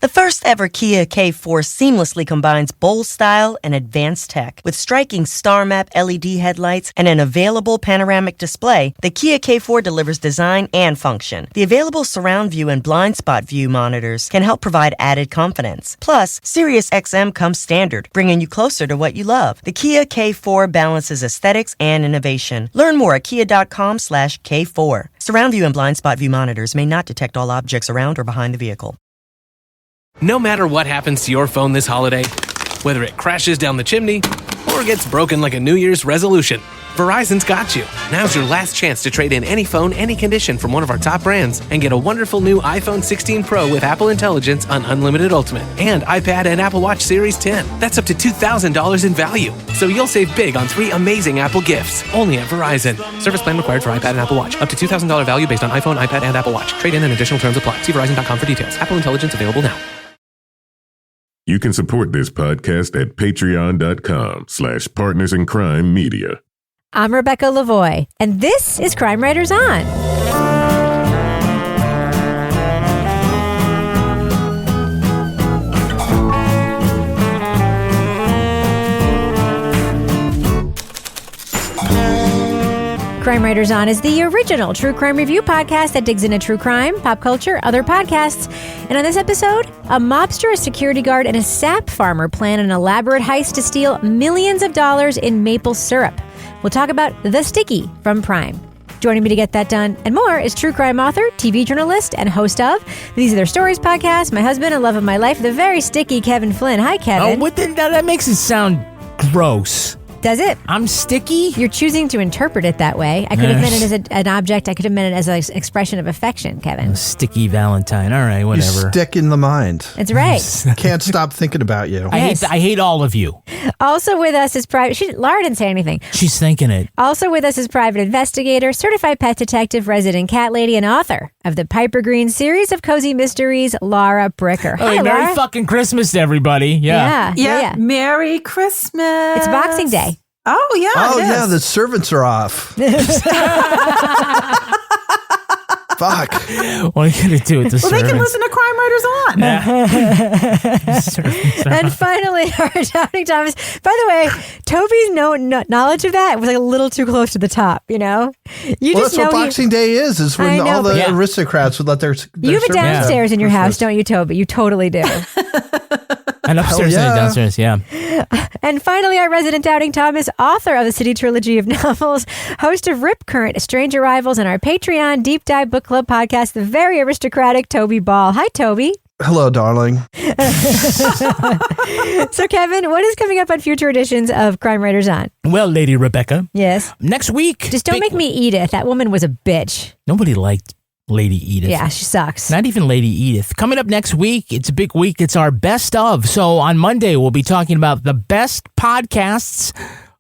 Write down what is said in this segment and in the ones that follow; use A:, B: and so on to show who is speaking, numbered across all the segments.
A: The first ever Kia K4 seamlessly combines bold style and advanced tech. With striking star map LED headlights and an available panoramic display, the Kia K4 delivers design and function. The available surround view and blind spot view monitors can help provide added confidence. Plus, Sirius XM comes standard, bringing you closer to what you love. The Kia K4 balances aesthetics and innovation. Learn more at kia.com/K4. Surround view and blind spot view monitors may not detect all objects around or behind the vehicle.
B: No matter what happens to your phone this holiday, whether it crashes down the chimney or gets broken like a New Year's resolution, Verizon's got you. Now's your last chance to trade in any phone, any condition from one of our top brands and get a wonderful new iPhone 16 Pro with Apple Intelligence on Unlimited Ultimate and iPad and Apple Watch Series 10. That's up to $2,000 in value. So you'll save big on 3 amazing Apple gifts, only at Verizon. Service plan required for iPad and Apple Watch. Up to $2,000 value based on iPhone, iPad, and Apple Watch. Trade in and additional terms apply. See Verizon.com for details. Apple Intelligence available now.
C: You can support this podcast at patreon.com/partnersincrimemedia.
D: I'm Rebecca Lavoie, and this is Crime Writers On. Crime Writers On is the original true crime review podcast that digs into true crime, pop culture, other podcasts. And on this episode, a mobster, a security guard, and a sap farmer plan an elaborate heist to steal millions of dollars in maple syrup. We'll talk about The Sticky from Prime. Joining me to get that done and more is true crime author, TV journalist, and host of These Are Their Stories podcast, my husband and love of my life, the very sticky Kevin Flynn. Hi, Kevin.
E: Oh, that makes it sound gross.
D: Does it?
E: I'm sticky?
D: You're choosing to interpret it that way. I could have meant it as an object. I could have meant it as an expression of affection, Kevin.
E: A sticky Valentine. All right, whatever.
F: You stick in the mind.
D: That's right.
F: Can't stop thinking about you.
E: I hate all of you.
D: Also with us is private. Laura didn't say anything.
E: She's thinking it.
D: Also with us is private investigator, certified pet detective, resident cat lady, and author of the Piper Green series of cozy mysteries, Laura Bricker.
E: Hey,
D: Hi,
E: Merry
D: Laura.
E: fucking Christmas to everybody.
D: Yeah.
G: Merry Christmas.
D: It's Boxing Day.
G: Oh, yeah.
F: Oh,
G: it is.
F: yeah, the servants are off. Fuck.
E: What are you going to do with the
G: Well,
E: servants?
G: they can listen to Crime Writers On.
D: And finally, our doubting Thomas. By the way, Toby's knowledge of that was like a little too close to the top, you know?
F: That's what Boxing Day is when all the aristocrats would let their
D: You have it downstairs in your house, don't you, Toby? You totally do.
E: And upstairs and downstairs, yeah.
D: And finally, our resident doubting Thomas, author of the City Trilogy of novels, host of Rip Current, Strange Arrivals, and our Patreon Deep Dive Book Club podcast, the very aristocratic Toby Ball. Hi, Toby.
F: Hello, darling.
D: So, Kevin, what is coming up on future editions of Crime Writers On?
E: Well, Lady Rebecca.
D: Yes.
E: Next week.
D: Just don't make me Edith. That woman was a bitch.
E: Nobody liked Lady Edith.
D: Yeah, she sucks.
E: Not even Lady Edith. Coming up next week, it's a big week. It's our best of. So on Monday, we'll be talking about the best podcasts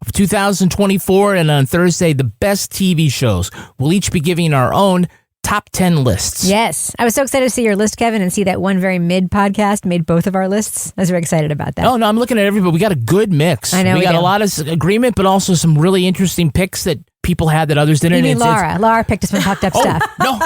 E: of 2024. And on Thursday, the best TV shows. We'll each be giving our own top 10 lists.
D: Yes. I was so excited to see your list, Kevin, and see that one very mid podcast made both of our lists. I was very excited about that.
E: Oh, no, I'm looking at everybody. We got a good mix.
D: I know
E: we got
D: do.
E: a lot of agreement, but also some really interesting picks that people had that others didn't.
D: You mean Laura. Laura picked us some fucked up stuff.
E: No.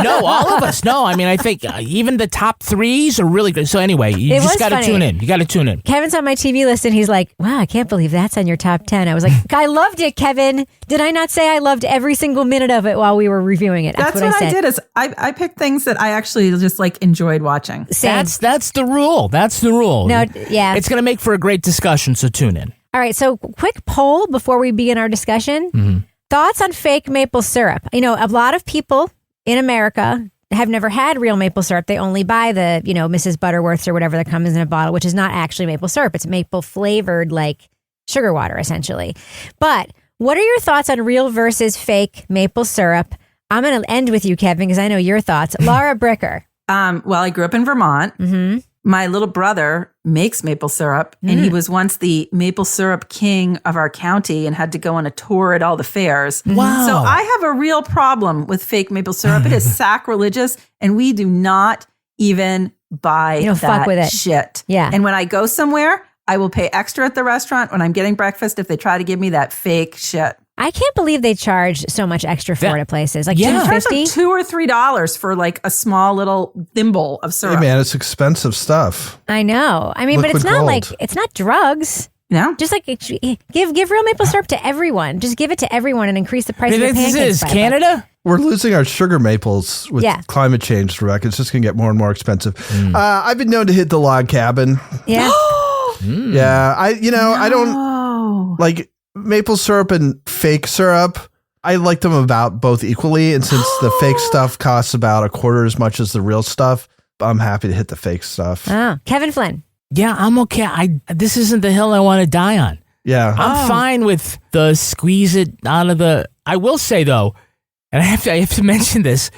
E: No, all of us. No, I mean, I think even the top threes are really good. So anyway, you just got to tune in. You got to tune in.
D: Kevin's on my TV list and he's like, wow, I can't believe that's on your top 10. I was like, I loved it, Kevin. Did I not say I loved every single minute of it while we were reviewing it?
G: That's what I did is I picked things that I actually just enjoyed watching.
D: Same.
E: That's the rule. That's the rule.
D: No, yeah.
E: It's going to make for a great discussion, so tune in.
D: All right, so quick poll before we begin our discussion.
E: Mm-hmm.
D: Thoughts on fake maple syrup? You know, a lot of people in America have never had real maple syrup. They only buy the, Mrs. Butterworth's or whatever that comes in a bottle, which is not actually maple syrup. It's maple flavored like sugar water, essentially. But what are your thoughts on real versus fake maple syrup? I'm going to end with you, Kevin, because I know your thoughts. Laura Bricker.
G: Well, I grew up in Vermont.
D: Mm-hmm.
G: My little brother makes maple syrup, and he was once the maple syrup king of our county and had to go on a tour at all the fairs.
E: Wow.
G: So I have a real problem with fake maple syrup. It is sacrilegious, and we do not even buy
D: You don't fuck with it.
G: shit.
D: Yeah.
G: And when I go somewhere, I will pay extra at the restaurant when I'm getting breakfast if they try to give me that fake shit.
D: I can't believe they charge so much extra for it at places. Like $2.50?
G: Like $2 or $3 for like a small little thimble of syrup.
F: Hey man, it's expensive stuff.
D: I know. I mean,
F: Liquid
D: but it's not
F: gold.
D: like, it's not drugs.
G: No.
D: Just like give real maple syrup to everyone. Just give it to everyone and increase the price of your pancakes.
E: This is Canada?
F: We're losing our sugar maples with climate change, Rebecca. It's just going to get more and more expensive. I've been known to hit the log cabin.
D: Yeah.
F: Yeah. I don't like maple syrup and fake syrup. I like them about both equally. And since the fake stuff costs about a quarter as much as the real stuff, I'm happy to hit the fake stuff.
D: Oh, Kevin Flynn.
E: Yeah, I'm okay. This isn't the hill I want to die on.
F: Yeah.
E: I'm fine with the squeeze it out of the... I will say, though, and I have to mention this,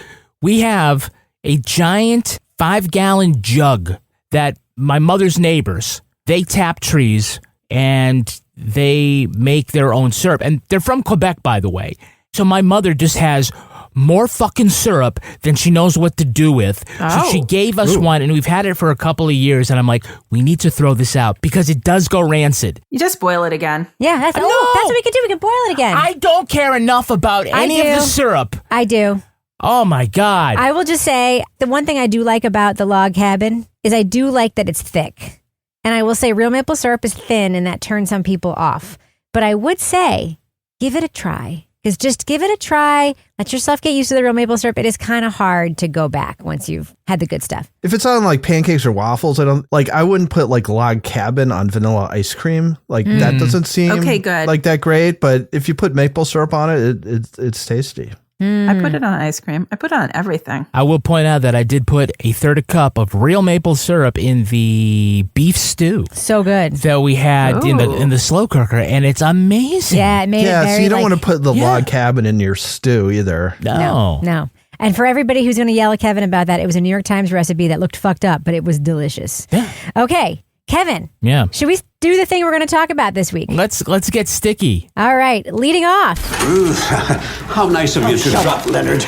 E: we have a giant 5-gallon jug that my mother's neighbors, they tap trees and they make their own syrup. And they're from Quebec, by the way. So my mother just has more fucking syrup than she knows what to do with. So she gave us one, and we've had it for a couple of years, and I'm like, we need to throw this out because it does go rancid.
G: You just boil it again.
D: Yeah, that's what we can do. We can boil it again.
E: I don't care enough about any of the syrup.
D: I do.
E: Oh, my God.
D: I will just say, the one thing I do like about the log cabin is I do like that it's thick. And I will say real maple syrup is thin, and that turns some people off. But I would say, give it a try. Because just give it a try. Let yourself get used to the real maple syrup. It is kind of hard to go back once you've had the good stuff.
F: If it's on like pancakes or waffles, I wouldn't put like log cabin on vanilla ice cream. Like that doesn't seem
G: good.
F: like that great. But if you put maple syrup on it, it's tasty.
G: I put it on ice cream. I put it on everything.
E: I will point out that I did put a third a cup of real maple syrup in the beef stew.
D: So good.
E: That we had in the slow cooker, and it's amazing.
D: Yeah, it made it very
F: so you don't want to put the log cabin in your stew either.
E: No.
D: And for everybody who's going to yell at Kevin about that, it was a New York Times recipe that looked fucked up, but it was delicious.
E: Yeah.
D: Okay, Kevin.
E: Yeah.
D: Should we do the thing we're going to talk about this week?
E: Let's get sticky.
D: All right, leading off.
H: Ruth, how nice of you to
I: Shut up, Leonard.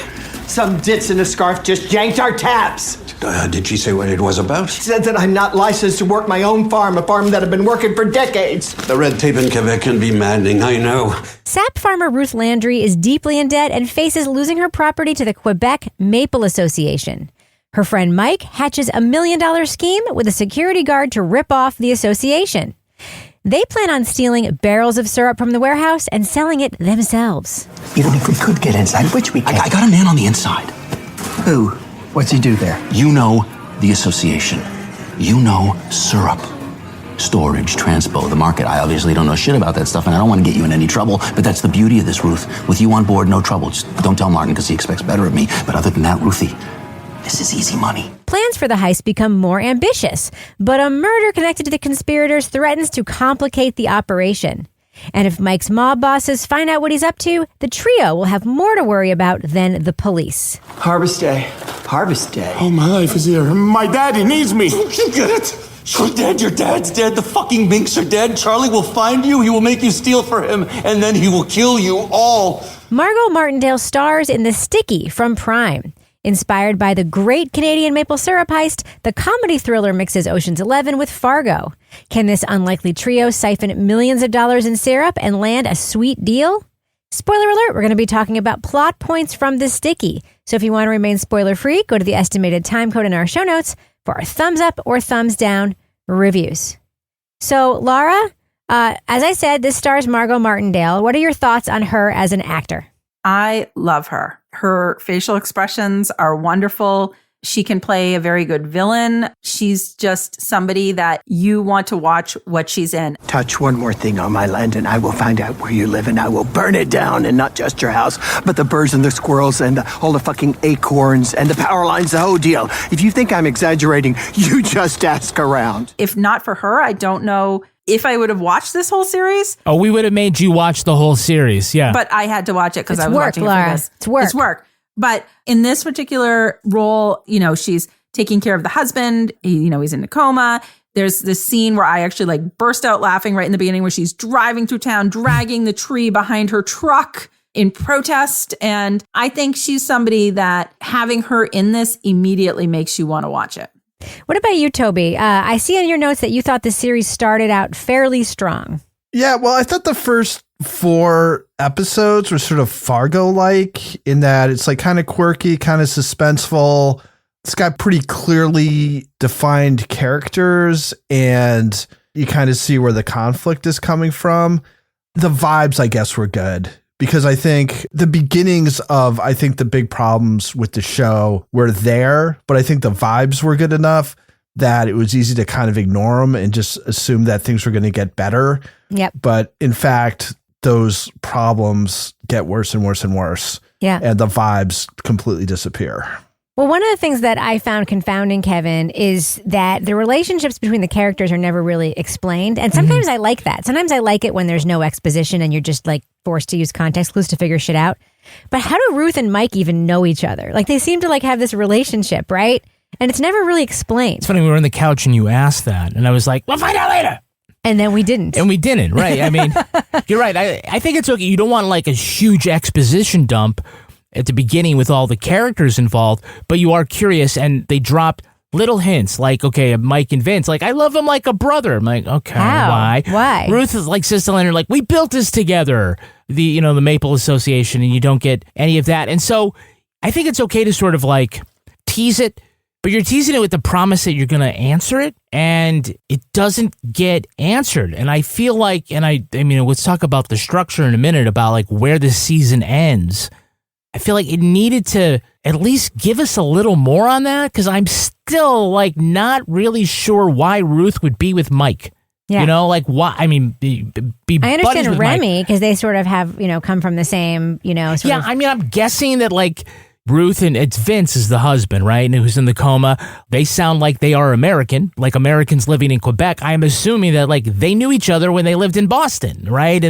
I: Some ditz in a scarf just yanked our taps.
H: Did she say what it was about?
I: She said that I'm not licensed to work my own farm, a farm that I've been working for decades.
H: The red tape in Quebec can be maddening, I know.
D: Sap farmer Ruth Landry is deeply in debt and faces losing her property to the Quebec Maple Association. Her friend Mike hatches $1 million scheme with a security guard to rip off the association. They plan on stealing barrels of syrup from the warehouse and selling it themselves.
I: Even if we could get inside, which we can't.
H: I got a man on the inside.
I: Who? What's he do there?
H: You know the association. You know syrup. Storage, transpo, the market. I obviously don't know shit about that stuff, and I don't want to get you in any trouble, but that's the beauty of this, Ruth. With you on board, no trouble. Just don't tell Martin because he expects better of me. But other than that, Ruthie, this is easy money.
D: Plans for the heist become more ambitious, but a murder connected to the conspirators threatens to complicate the operation. And if Mike's mob bosses find out what he's up to, the trio will have more to worry about than the police.
I: Harvest day. Harvest day.
J: Oh, my life is here. My daddy needs me. Don't you get it? You're dead. Your dad's dead. The fucking minks are dead. Charlie will find you. He will make you steal for him, and then he will kill you all.
D: Margo Martindale stars in The Sticky from Prime. Inspired by the great Canadian maple syrup heist, the comedy thriller mixes Ocean's 11 with Fargo. Can this unlikely trio siphon millions of dollars in syrup and land a sweet deal? Spoiler alert, we're going to be talking about plot points from The Sticky. So if you want to remain spoiler-free, go to the estimated time code in our show notes for our thumbs up or thumbs down reviews. So, Laura, as I said, this stars Margo Martindale. What are your thoughts on her as an actor?
G: I love her. Her facial expressions are wonderful. She can play a very good villain. She's just somebody that you want to watch what she's in.
I: Touch one more thing on my land and I will find out where you live and I will burn it down, and not just your house, but the birds and the squirrels and all the fucking acorns and the power lines, the whole deal. If you think I'm exaggerating, you just ask around.
G: If not for her, I don't know if I would have watched this whole series.
E: Oh, we would have made you watch the whole series, yeah.
G: But I had to watch it because I was
D: work,
G: watching
D: Laura.
G: it for this.
D: It's work.
G: It's work. But in this particular role, she's taking care of the husband. He's in a coma. There's this scene where I actually burst out laughing right in the beginning where she's driving through town, dragging the tree behind her truck in protest. And I think she's somebody that having her in this immediately makes you want to watch it.
D: What about you, Toby? I see in your notes that you thought the series started out fairly strong.
F: Yeah, well, I thought the first 4 episodes were sort of Fargo-like in that it's like kind of quirky, kind of suspenseful. It's got pretty clearly defined characters and you kind of see where the conflict is coming from. The vibes, I guess, were good because I think the beginnings of, the big problems with the show were there, but I think the vibes were good enough that it was easy to kind of ignore them and just assume that things were going to get better.
D: Yep.
F: But in fact, those problems get worse and worse and worse.
D: Yeah.
F: And the vibes completely disappear.
D: Well, one of the things that I found confounding, Kevin, is that the relationships between the characters are never really explained. And sometimes I like that. Sometimes I like it when there's no exposition and you're just like forced to use context clues to figure shit out. But how do Ruth and Mike even know each other? Like they seem to like have this relationship, right? And it's never really explained.
E: It's funny, we were on the couch and you asked that. And I was like, we'll find out later.
D: And then we didn't.
E: And we didn't, right? I mean, you're right. I think it's okay. You don't want like a huge exposition dump at the beginning with all the characters involved, but you are curious and they drop little hints like, okay, Mike and Vince, like, I love him like a brother. I'm like, okay,
D: How?
E: why?
D: Why?
E: Ruth is like, says to Leonard, like, we built this together, the Maple Association, and you don't get any of that. And so I think it's okay to sort of like tease it, but you're teasing it with the promise that you're going to answer it, and it doesn't get answered. And I feel like, and I mean, let's talk about the structure in a minute about like where the season ends. I feel like it needed to at least give us a little more on that because I'm still like not really sure why Ruth would be with Mike.
D: Yeah.
E: Like why? I mean, be
D: I understand Remy
E: because
D: they sort of have, come from the same, sort of.
E: I mean, I'm guessing that like Ruth and it's Vince is the husband, right? And who's in the coma. They sound like they are American, like Americans living in Quebec. I'm assuming that like they knew each other when they lived in Boston, right?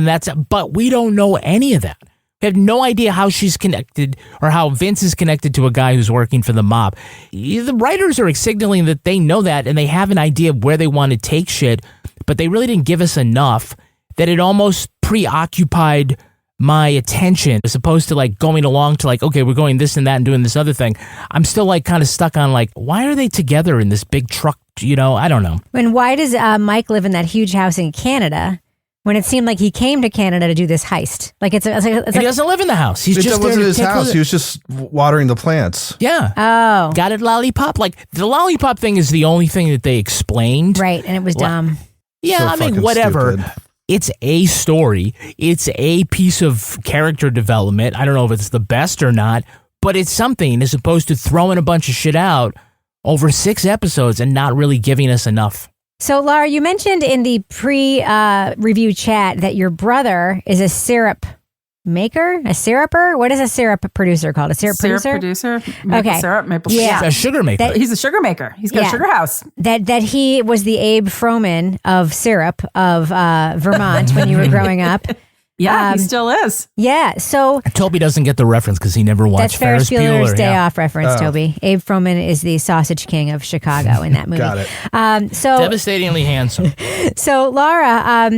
E: But we don't know any of that. We have no idea how she's connected or how Vince is connected to a guy who's working for the mob. The writers are signaling that they know that and they have an idea of where they want to take shit, but they really didn't give us enough that it almost preoccupied my attention as opposed to like going along to like, okay, we're going this and that and doing this other thing. I'm still like kind of stuck on like, why are they together in this big truck? I don't know.
D: And why does Mike live in that huge house in Canada? When it seemed like he came to Canada to do this heist. Like it's
E: he doesn't live in the house. He's just there
F: wasn't
E: to
F: his house. He was just watering the plants.
E: Yeah.
D: Oh.
E: Got it, lollipop? Like the lollipop thing is the only thing that they explained.
D: Right, and it was dumb.
E: Yeah,
F: So
E: I mean, whatever.
F: stupid.
E: It's a story. It's a piece of character development. I don't know if it's the best or not, but it's something as opposed to throwing a bunch of shit out over 6 episodes and not really giving us enough.
D: So, Laura, you mentioned in the pre-review chat that your brother is a syrup maker, a syruper. What is a syrup producer called? A syrup producer?
G: Maple
D: Okay.
G: syrup, maple
D: Yeah.
G: syrup.
E: A sugar maker.
G: He's a sugar maker. He's got a sugar house.
D: That he was the Abe Froman of syrup of Vermont when you were growing up.
G: Yeah, he still is.
D: Yeah, so
E: Toby doesn't get the reference because he never watched
D: that's Ferris Bueller's Day
E: yeah.
D: Off reference, Toby. Abe Froman is the sausage king of Chicago in that movie.
F: Got it.
E: Devastatingly handsome.
D: So, Laura,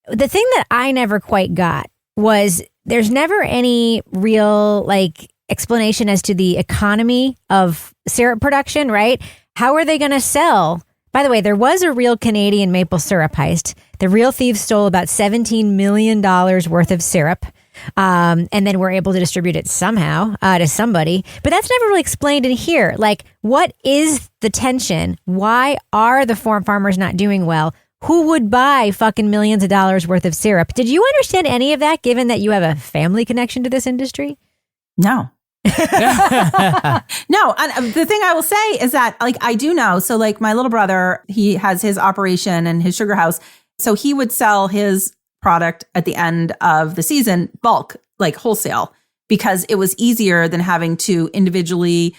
D: the thing that I never quite got was there's never any real like explanation as to the economy of syrup production, right? How are they going to sell? By the way, there was a real Canadian maple syrup heist. The real thieves stole about $17 million worth of syrup and then were able to distribute it somehow to somebody. But that's never really explained in here. Like, what is the tension? Why are the farmers not doing well? Who would buy fucking millions of dollars worth of syrup? Did you understand any of that, given that you have a family connection to this industry?
G: No. No, and the thing I will say is that like I do know. So like my little brother, he has his operation and his sugar house. So he would sell his product at the end of the season, bulk, like wholesale, because it was easier than having to individually,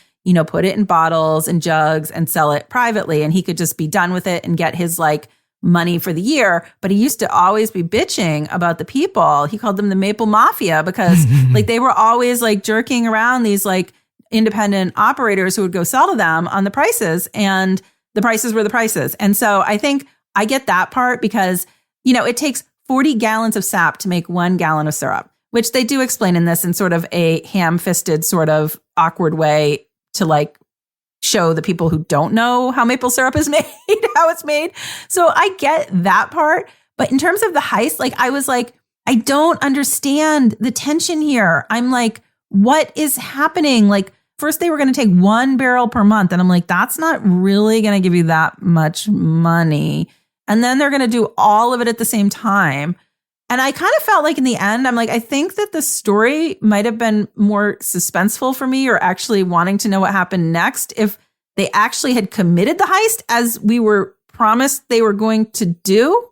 G: put it in bottles and jugs and sell it privately. And he could just be done with it and get his like money for the year. But he used to always be bitching about the people. He called them the Maple Mafia because like they were always like jerking around these like independent operators who would go sell to them on the prices, and the prices were the prices. And so I think I get that part because, it takes 40 gallons of sap to make 1 gallon of syrup, which they do explain in this in sort of a ham-fisted sort of awkward way to like show the people who don't know how maple syrup is made, how it's made. So I get that part. But in terms of the heist, like I was like, I don't understand the tension here. I'm like, what is happening? Like, first they were going to take 1 barrel per month. And I'm like, that's not really going to give you that much money. And then they're going to do all of it at the same time. And I kind of felt like in the end, I'm like, I think that the story might have been more suspenseful for me, or actually wanting to know what happened next, if they actually had committed the heist as we were promised they were going to do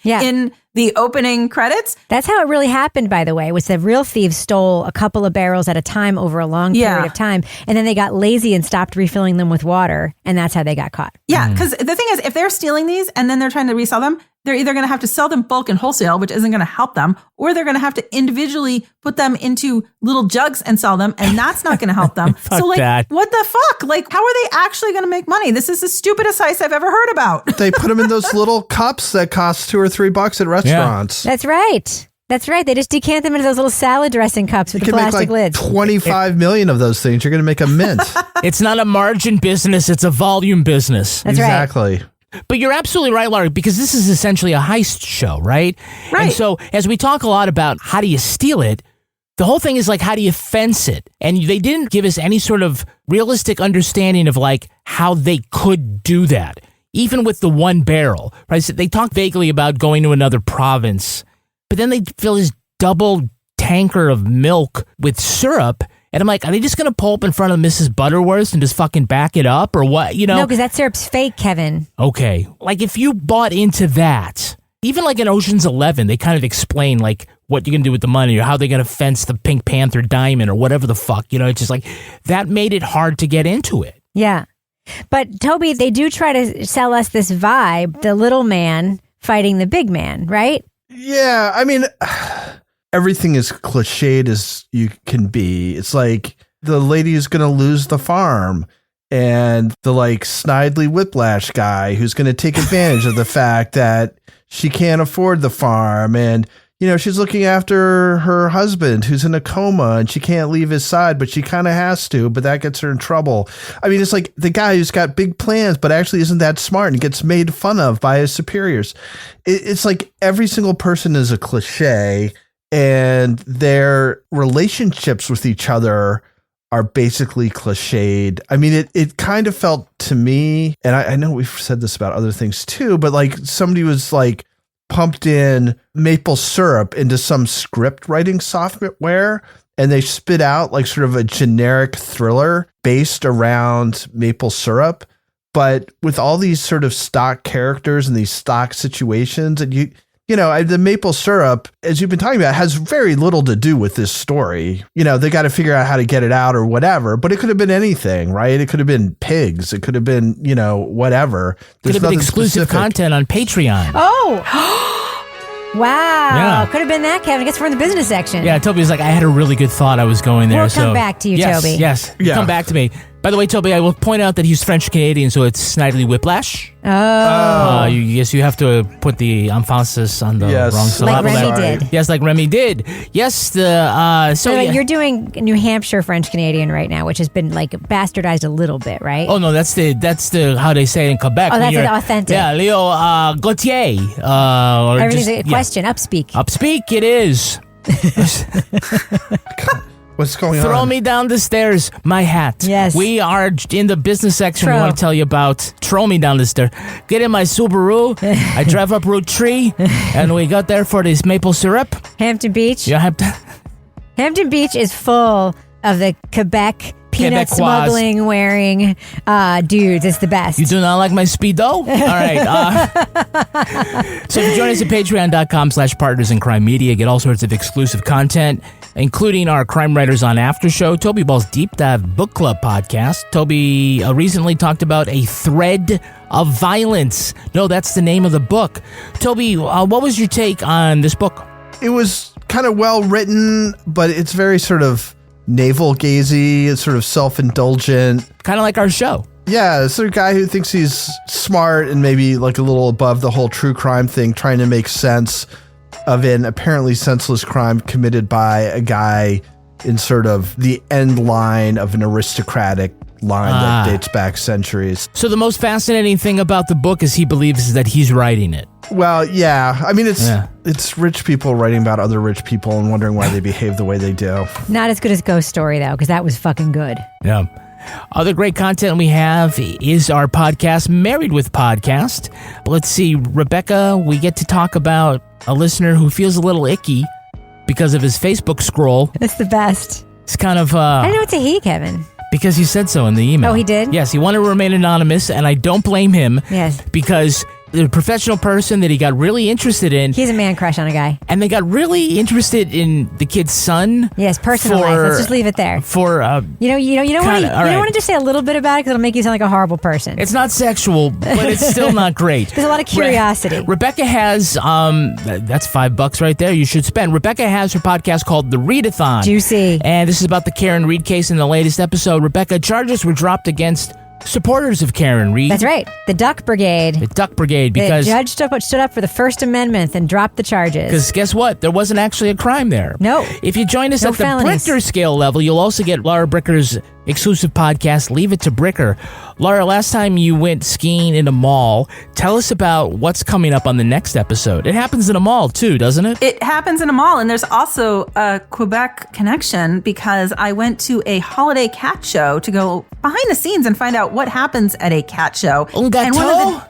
G: in the opening credits.
D: That's how it really happened, by the way, was the real thieves stole a couple of barrels at a time over a long period of time. And then they got lazy and stopped refilling them with water. And that's how they got caught.
G: Yeah, because the thing is, if they're stealing these and then they're trying to resell them, they're either going to have to sell them bulk and wholesale, which isn't going to help them, or they're going to have to individually put them into little jugs and sell them, and that's not going to help them. So, like, what the fuck? Like, how are they actually going to make money? This is the stupidest heist I've ever heard about.
F: They put them in those little cups that cost $2 or $3 at restaurants.
D: Yeah. That's right. That's right. They just decant them into those little salad dressing cups with the plastic lids.
F: 25 million of those things. You're going to make a mint.
E: It's not a margin business. It's a volume business.
D: That's
F: exactly.
D: Right.
E: But you're absolutely right, Laurie, because this is essentially a heist show, right?
G: Right.
E: And so as we talk a lot about how do you steal it, the whole thing is like, how do you fence it? And they didn't give us any sort of realistic understanding of like how they could do that, even with the 1 barrel, right? So they talk vaguely about going to another province, but then they fill this double tanker of milk with syrup. And I'm like, are they just going to pull up in front of Mrs. Butterworth and just fucking back it up or what? You know?
D: No, because that syrup's fake, Kevin.
E: Okay. Like if you bought into that, even like in Ocean's 11, they kind of explain like what you're going to do with the money or how they're going to fence the Pink Panther diamond or whatever the fuck. You know, it's just like that made it hard to get into it.
D: Yeah. But Toby, they do try to sell us this vibe, the little man fighting the big man, right?
F: Yeah. I mean, everything is cliched as you can be. It's like the lady is going to lose the farm and the like Snidely Whiplash guy who's going to take advantage of the fact that she can't afford the farm. And, you know, she's looking after her husband who's in a coma and she can't leave his side, but she kind of has to, but that gets her in trouble. I mean, it's like the guy who's got big plans, but actually isn't that smart and gets made fun of by his superiors. It's like every single person is a cliche. And their relationships with each other are basically cliched. I mean, it kind of felt to me, and I know we've said this about other things too, but like somebody was like pumped in maple syrup into some script writing software and they spit out like sort of a generic thriller based around maple syrup, but with all these sort of stock characters and these stock situations, and you know, the maple syrup, as you've been talking about, has very little to do with this story. You know, they got to figure out how to get it out or whatever, but it could have been anything, right? It could have been pigs. It could have been, you know, whatever.
E: Could have been exclusive content on Patreon.
D: Oh, wow.
E: Yeah.
D: Could have been that, Kevin. I guess we're in the business section.
E: Yeah, Toby was like, I had a really good thought. I was going there.
D: We'll
E: so
D: come back to you,
E: yes,
D: Toby.
E: Yes,
F: Yeah.
E: Come back to me. By the way, Toby, I will point out that he's French-Canadian, so it's Snidely Whiplash.
D: Oh.
E: Yes, you have to put the emphasis on the wrong syllable.
D: Like Remy did.
E: Yes, like Remy did. Yes,
D: You're doing New Hampshire French Canadian right now, which has been like bastardized a little bit, right?
E: Oh no, that's the how they say it in Quebec.
D: Oh, that's the authentic.
E: Yeah, Leo Gautier.
D: Everything's a question. Upspeak.
E: Upspeak, it is.
F: What's going on?
E: Throw me down the stairs, my hat.
D: Yes.
E: We are in the business section.
D: Throw.
E: We want to tell you about throw me down the stairs. Get in my Subaru. I drive up Route 3, and we got there for this maple syrup.
D: Hampton Beach.
E: Yeah,
D: Hampton Beach is full of the Quebec peanut
E: Quebecois.
D: smuggling wearing dudes. It's the best.
E: You do not like my Speedo? All right. So if you join us at patreon.com/partners in crime media, get all sorts of exclusive content, including our Crime Writers on After show, Toby Ball's Deep Dive Book Club podcast. Toby recently talked about A Thread of Violence. No, that's the name of the book. Toby, what was your take on this book?
F: It was kind of well written, but it's very sort of navel-gazy. It's sort of self-indulgent.
E: Kind of like our show.
F: Yeah, it's a guy who thinks he's smart and maybe like a little above the whole true crime thing, trying to make sense of an apparently senseless crime committed by a guy in sort of the end line of an aristocratic line that dates back centuries.
E: So the most fascinating thing about the book is he believes that he's writing it.
F: Well, yeah. I mean, it's rich people writing about other rich people and wondering why they behave the way they do.
D: Not as good as Ghost Story, though, because that was fucking good.
E: Yeah. Other great content we have is our podcast, Married with Podcast. Let's see, Rebecca, we get to talk about a listener who feels a little icky because of his Facebook scroll.
D: That's the best.
E: It's kind of...
D: I know it's a he, Kevin.
E: Because he said so in the email.
D: Oh, he did?
E: Yes, he wanted to remain anonymous, and I don't blame him.
D: Yes.
E: Because the professional person that he got really interested in...
D: He has a man crush on a guy.
E: And they got really interested in the kid's son.
D: Yes, personal life. Let's just leave it there.
E: You don't
D: want to just say a little bit about it because it'll make you sound like a horrible person.
E: It's not sexual, but it's still not great.
D: There's a lot of curiosity.
E: Rebecca has, that's $5 right there you should spend. Rebecca has her podcast called The Readathon.
D: Juicy.
E: And this is about the Karen Reed case in the latest episode. Rebecca, charges were dropped against supporters of Karen Reed.
D: That's right. The Duck Brigade.
E: The Duck Brigade, because...
D: The judge stood up for the First Amendment and dropped the charges.
E: Because guess what? There wasn't actually a crime there.
D: No.
E: If you join us
D: No
E: at the
D: felonies.
E: Bricker scale level, you'll also get Laura Bricker's exclusive podcast, Leave It to Bricker. Laura, last time you went skiing in a mall, tell us about what's coming up on the next episode. It happens in a mall too, doesn't it?
G: It happens in a mall, and there's also a Quebec connection because I went to a holiday cat show to go behind the scenes and find out what happens at a cat show.
E: Un gâteau?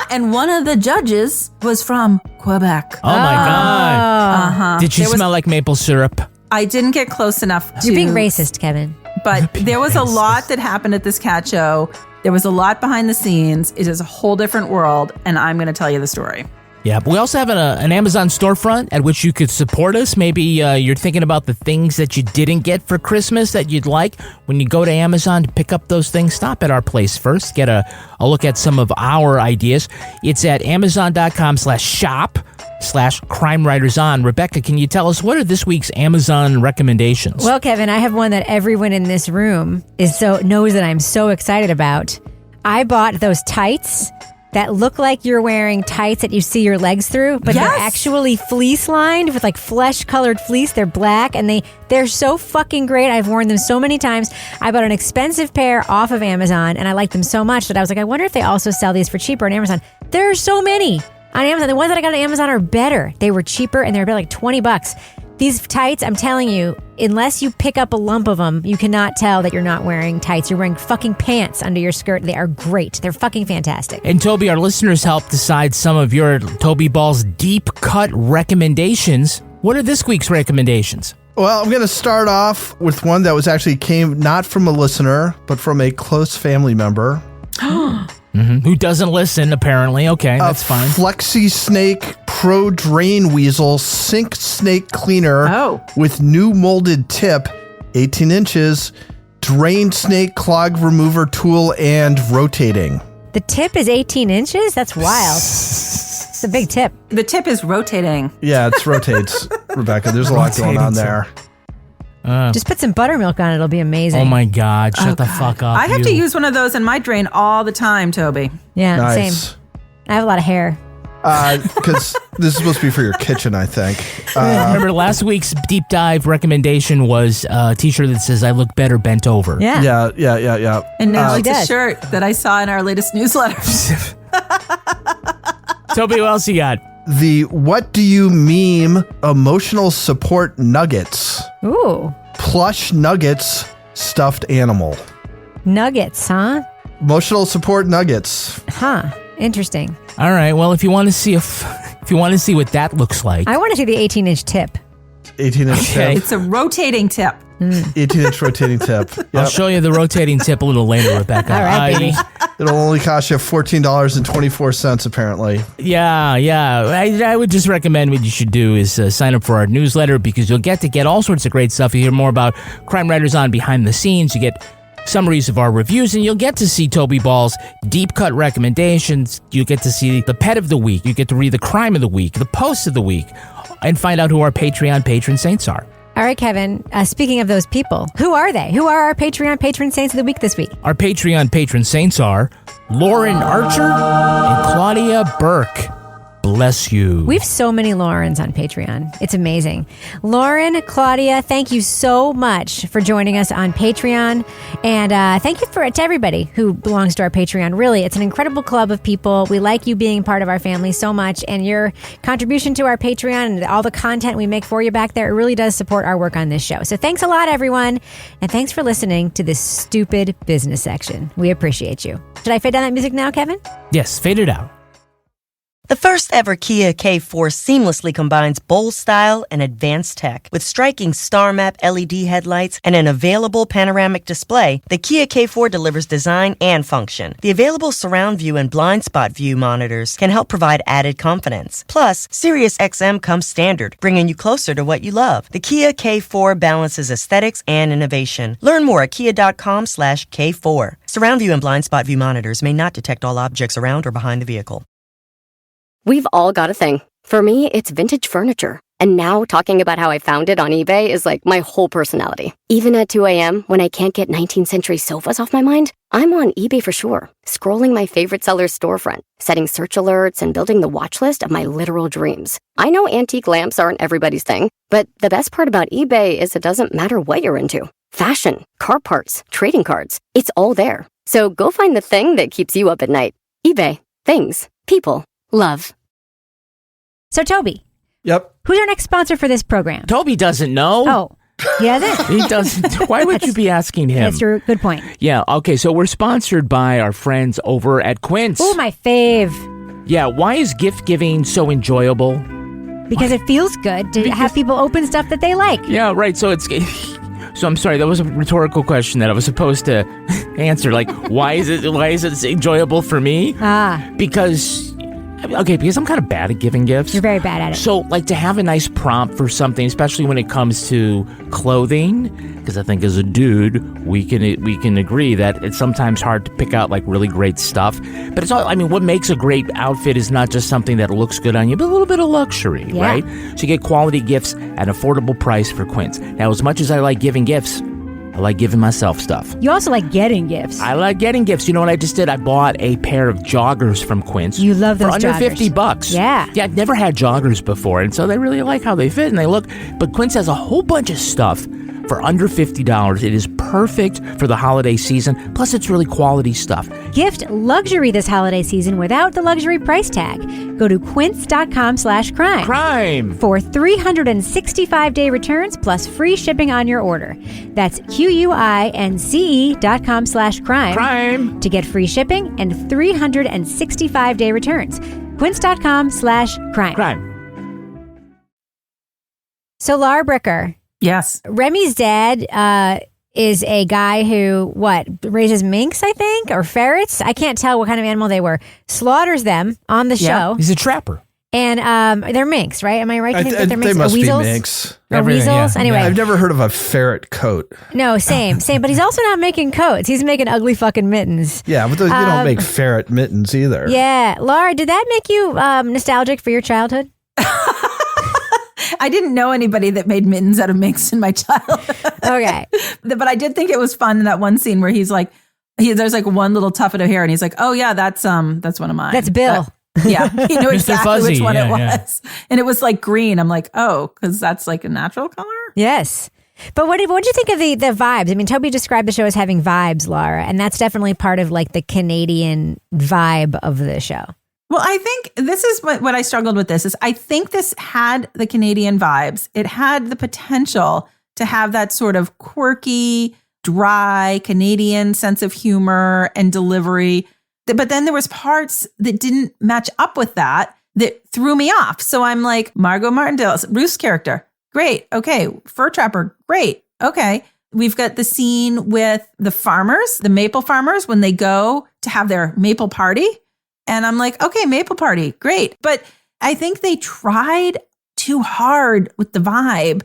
G: And one of the judges was from Quebec.
E: Oh my God.
G: Uh-huh.
E: Did she smell like maple syrup?
G: I didn't get close enough to...
D: You're being racist, Kevin.
G: But there was a lot that happened at this cat show. There was a lot behind the scenes. It is a whole different world, and I'm going to tell you the story.
E: Yeah, but we also have an Amazon storefront at which you could support us. Maybe you're thinking about the things that you didn't get for Christmas that you'd like. When you go to Amazon to pick up those things, stop at our place first. Get a look at some of our ideas. It's at amazon.com/shop/Crime Writers On. Rebecca, can you tell us what are this week's Amazon recommendations?
D: Well, Kevin, I have one that everyone in this room knows that I'm so excited about. I bought those tights that look like you're wearing tights that you see your legs through, but they're actually fleece lined with like flesh colored fleece. They're black and they're so fucking great. I've worn them so many times. I bought an expensive pair off of Amazon and I like them so much that I was like, I wonder if they also sell these for cheaper on Amazon. There are so many on Amazon. The ones that I got on Amazon are better. They were cheaper and they're about like $20. These tights, I'm telling you, unless you pick up a lump of them, you cannot tell that you're not wearing tights. You're wearing fucking pants under your skirt. They are great. They're fucking fantastic.
E: And Toby, our listeners helped decide some of your Toby Ball's deep cut recommendations. What are this week's recommendations?
F: Well, I'm going to start off with one that came not from a listener, but from a close family member.
E: Who doesn't listen, apparently. Okay, that's fine.
F: Flexi Snake Pro Drain Weasel Sink Snake Cleaner with new molded tip, 18 inches, drain snake clog remover tool, and rotating.
D: The tip is 18 inches? That's wild. It's a big tip.
G: The tip is rotating.
F: Yeah, it rotates, Rebecca. There's a lot going on there.
D: Just put some buttermilk on it. It'll be amazing.
E: Oh my God. Shut the fuck up.
G: I have to use one of those in my drain all the time, Toby.
D: Yeah, same. I have a lot of hair.
F: Because this is supposed to be for your kitchen, I think.
E: Remember last week's deep dive recommendation was a t-shirt that says, I look better bent over.
D: Yeah.
F: Yeah.
G: And now it's a shirt that I saw in our latest newsletter.
E: Toby, what else you got?
F: The What Do You Meme Emotional Support Nuggets.
D: Ooh.
F: Plush Nuggets Stuffed Animal.
D: Nuggets, huh?
F: Emotional Support Nuggets.
D: Huh. Interesting.
E: All right. Well, if you want to see what that looks like,
D: I want to see the 18-inch tip.
F: 18-inch tip.
G: It's a rotating tip.
F: 18-inch rotating tip. Yep.
E: I'll show you the rotating tip a little later, Rebecca.
D: All right, baby.
F: It'll only cost you $14.24, apparently.
E: Yeah. I would just recommend what you should do is sign up for our newsletter because you'll get all sorts of great stuff. You hear more about Crime Writers On behind the scenes. You get summaries of our reviews, and you'll get to see Toby Ball's deep cut recommendations. You get to see the pet of the week. You get to read the crime of the week, the post of the week, and find out who our Patreon patron saints are.
D: All right, Kevin, speaking of those people, who are they? Who are our Patreon patron saints of the week this week?
E: Our Patreon patron saints are Lauren Archer and Claudia Burke. bless you.
D: We have so many Laurens on Patreon. It's amazing. Lauren, Claudia, thank you so much for joining us on Patreon. And thank you to everybody who belongs to our Patreon. Really, it's an incredible club of people. We like you being part of our family so much. And your contribution to our Patreon and all the content we make for you back there, it really does support our work on this show. So thanks a lot, everyone. And thanks for listening to this stupid business section. We appreciate you. Should I fade down that music now, Kevin?
E: Yes, fade it out.
A: The first ever Kia K4 seamlessly combines bold style and advanced tech. With striking star map LED headlights and an available panoramic display, the Kia K4 delivers design and function. The available surround view and blind spot view monitors can help provide added confidence. Plus, Sirius XM comes standard, bringing you closer to what you love. The Kia K4 balances aesthetics and innovation. Learn more at kia.com/K4. Surround view and blind spot view monitors may not detect all objects around or behind the vehicle.
K: We've all got a thing. For me, it's vintage furniture. And now talking about how I found it on eBay is like my whole personality. Even at 2 a.m., when I can't get 19th century sofas off my mind, I'm on eBay for sure, scrolling my favorite seller's storefront, setting search alerts, and building the watch list of my literal dreams. I know antique lamps aren't everybody's thing, but the best part about eBay is it doesn't matter what you're into. Fashion, car parts, trading cards, it's all there. So go find the thing that keeps you up at night. eBay. Things. People. Love.
D: So, Toby.
F: Yep.
D: Who's our next sponsor for this program?
E: Toby doesn't know.
D: Oh, he hasn't?
E: He doesn't. Why would you be asking him?
D: That's true. Good point.
E: Yeah, okay, so we're sponsored by our friends over at Quince.
D: Oh, my fave.
E: Yeah, why is gift giving so enjoyable?
D: Because it feels good to have people open stuff that they like.
E: Yeah, right, so it's... So I'm sorry, that was a rhetorical question that I was supposed to answer. Like, why is it enjoyable for me? Because I'm kind of bad at giving gifts.
D: You're very bad at it.
E: So, like, to have a nice prompt for something, especially when it comes to clothing, because I think as a dude, we can agree that it's sometimes hard to pick out, like, really great stuff. But it's all, I mean, what makes a great outfit is not just something that looks good on you, but a little bit of luxury, right? So you get quality gifts at an affordable price for Quince. Now, as much as I like giving gifts, I like giving myself stuff.
D: You also like getting gifts.
E: I like getting gifts. You know what I just did? I bought a pair of joggers from Quince.
D: You love those
E: for under
D: joggers.
E: $50.
D: Yeah.
E: Yeah, I've never had joggers before, and so they really like how they fit and they look. But Quince has a whole bunch of stuff for under $50. It is perfect for the holiday season. Plus, it's really quality stuff.
D: Gift luxury this holiday season without the luxury price tag. Go to quince.com/crime.
E: Crime!
D: For 365-day returns plus free shipping on your order. That's QUINCE.com/crime.
E: Crime!
D: To get free shipping and 365-day returns. Quince.com/crime.
E: Crime.
D: So, Laura Bricker.
G: Yes.
D: Remy's dad is a guy who, raises minks, I think, or ferrets? I can't tell what kind of animal they were. Slaughters them on the show.
E: He's a trapper.
D: And they're minks, right? Am I right to think that they're minks?
F: They must
D: or weasels?
F: be minks.
D: Or weasels?
E: Yeah.
D: Anyway.
F: I've never heard of a ferret coat.
D: No, same. But he's also not making coats. He's making ugly fucking mittens.
F: Yeah, but you don't make ferret mittens either.
D: Yeah. Laura, did that make you nostalgic for your childhood?
G: I didn't know anybody that made mittens out of minks in my childhood.
D: Okay.
G: But I did think it was fun in that one scene where he's like, there's like one little tuffet of hair and he's like, oh yeah, that's one of mine.
D: That's Bill.
G: Yeah. He knew exactly
E: Fuzzy.
G: which one it was.
E: Yeah.
G: And it was like green. I'm like, oh, because that's like a natural color?
D: Yes. But what did you think of the vibes? I mean, Toby described the show as having vibes, Laura, and that's definitely part of like the Canadian vibe of the show.
G: Well, I think this is what I struggled with this is I think this had the Canadian vibes. It had the potential to have that sort of quirky, dry Canadian sense of humor and delivery. But then there was parts that didn't match up with that threw me off. So I'm like, Margo Martindale, Ruth's character, great. Okay. Fur trapper, great. Okay. We've got the scene with the farmers, the maple farmers, when they go to have their maple party. And I'm like, okay, maple party, great. But I think they tried too hard with the vibe